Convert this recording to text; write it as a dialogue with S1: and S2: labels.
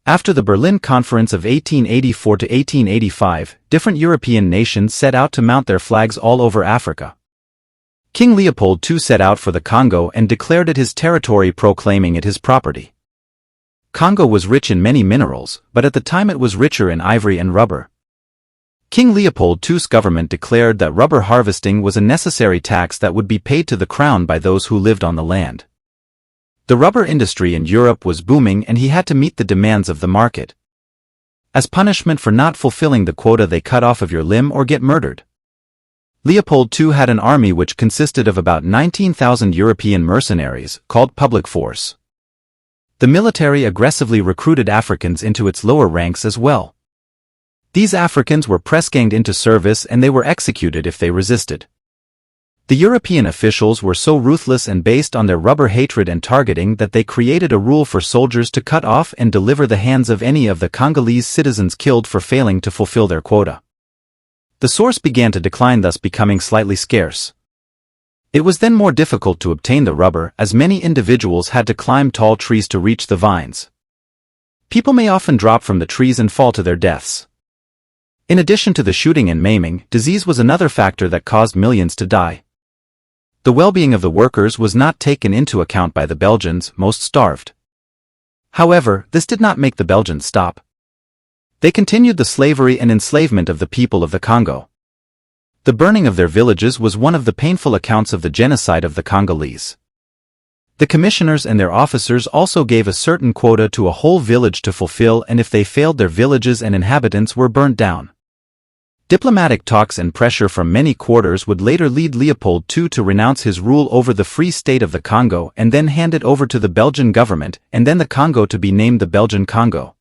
S1: After the Berlin Conference of 1884 to 1885, different European nations set out to mount their flags all over Africa. King Leopold too set out for the Congo and declared it his territory, proclaiming it his property. Congo was rich in many minerals, but at the time it was richer in ivory and rubber. King Leopold II's government declared that rubber harvesting was a necessary tax that would be paid to the crown by those who lived on the land. The rubber industry in Europe was booming and he had to meet the demands of the market. As punishment for not fulfilling the quota, they cut off of your limb or get murdered. Leopold II had an army which consisted of about 19,000 European mercenaries, called public force. The military aggressively recruited Africans into its lower ranks as well. These Africans were press-ganged into service and they were executed if they resisted. The European officials were so ruthless and based on their rubber hatred and targeting that they created a rule for soldiers to cut off and deliver the hands of any of the Congolese citizens killed for failing to fulfill their quota. The source began to decline, thus becoming slightly scarce. It was then more difficult to obtain the rubber, as many individuals had to climb tall trees to reach the vines. People may often drop from the trees and fall to their deaths. In addition to the shooting and maiming, disease was another factor that caused millions to die. The well-being of the workers was not taken into account by the Belgians, most starved. However, this did not make the Belgians stop. They continued the slavery and enslavement of the people of the Congo. The burning of their villages was one of the painful accounts of the genocide of the Congolese. The commissioners and their officers also gave a certain quota to a whole village to fulfill, and if they failed, their villages and inhabitants were burnt down. Diplomatic talks and pressure from many quarters would later lead Leopold II to renounce his rule over the Free State of the Congo and then hand it over to the Belgian government, and then the Congo to be named the Belgian Congo.